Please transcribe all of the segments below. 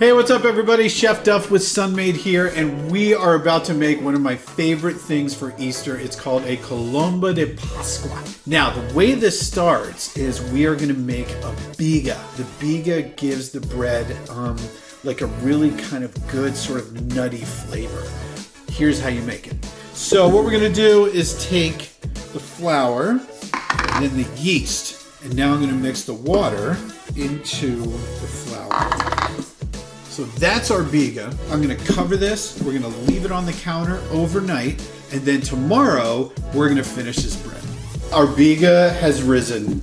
Hey, what's up everybody? Chef Duff with Sun-Maid here, and we are about to make one of my favorite things for Easter. It's called a Colomba de Pascua. Now, the way this starts is we are gonna make a Biga. The Biga gives the bread like a really kind of good sort of nutty flavor. Here's how you make it. So what we're gonna do is take the flour and then the yeast, and now I'm gonna mix the water into the flour. So that's our Biga. I'm gonna cover this, we're gonna leave it on the counter overnight, and then tomorrow we're gonna finish this bread. Our Biga has risen.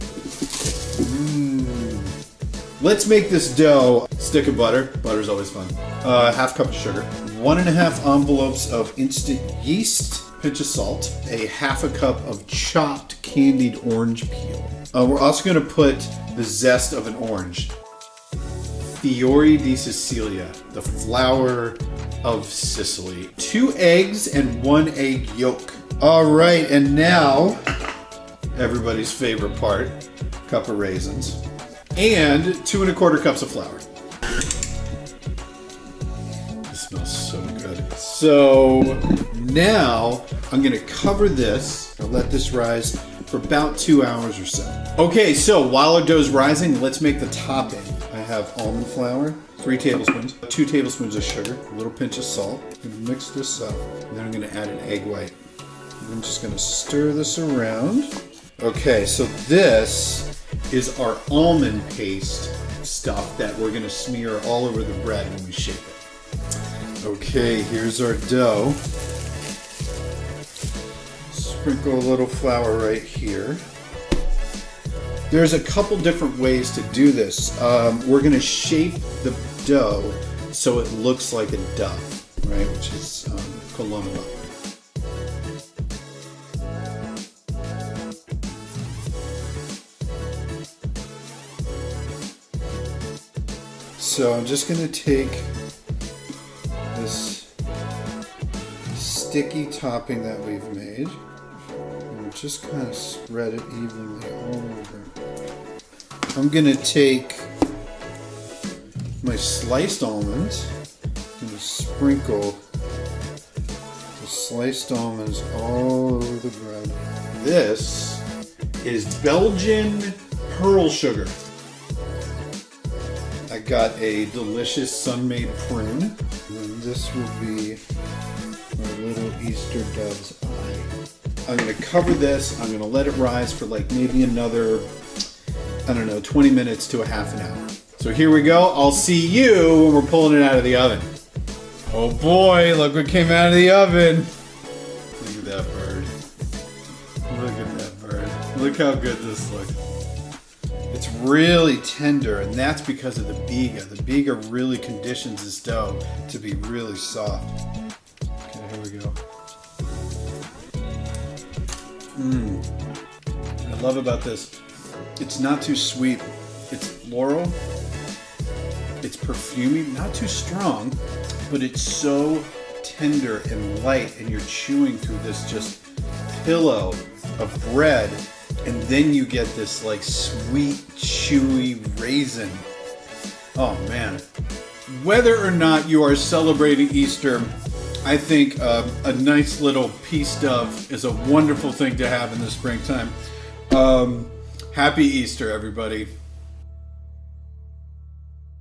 Let's make this dough. Stick of butter, butter's always fun. Half cup of sugar, 1.5 envelopes of instant yeast, pinch of salt, a half a cup of chopped candied orange peel. We're also gonna put the zest of an orange. Fiori di Sicilia, the flour of Sicily. 2 eggs and 1 egg yolk. All right, and now, everybody's favorite part, cup of raisins. And 2 1/4 cups of flour. This smells so good. So now I'm gonna cover this, I'll let this rise for about 2 hours or so. Okay, so while our dough's rising, let's make the topping. I have almond flour, 3 tablespoons, 2 tablespoons of sugar, a little pinch of salt. I'm gonna mix this up, and then I'm gonna add an egg white. I'm just gonna stir this around. Okay, so this is our almond paste stuff that we're gonna smear all over the bread when we shape it. Okay, here's our dough. Sprinkle a little flour right here. There's a couple different ways to do this. We're gonna shape the dough so it looks like a dove, right? Which is Colomba. So I'm just gonna take this sticky topping that we've made, and just kind of spread it evenly all over. I'm gonna take my sliced almonds, I'm gonna sprinkle the sliced almonds all over the bread. This is Belgian pearl sugar. I got a delicious Sun-Maid prune, and this will be our little Easter dove's eye. I'm gonna cover this, I'm gonna let it rise for like maybe another, I don't know, 20 minutes to a half an hour. So here we go, I'll see you when we're pulling it out of the oven. Oh boy, look what came out of the oven. Look at that bird. Look at that bird. Look how good this looks. It's really tender, and that's because of the Biga. The Biga really conditions this dough to be really soft. Okay, here we go. I love about this, it's not too sweet. It's floral, it's perfumey, not too strong, but it's so tender and light, and you're chewing through this just pillow of bread. And then you get this like sweet, chewy raisin. Oh man. Whether or not you are celebrating Easter, I think a nice little piece of is a wonderful thing to have in the springtime. Happy Easter, everybody.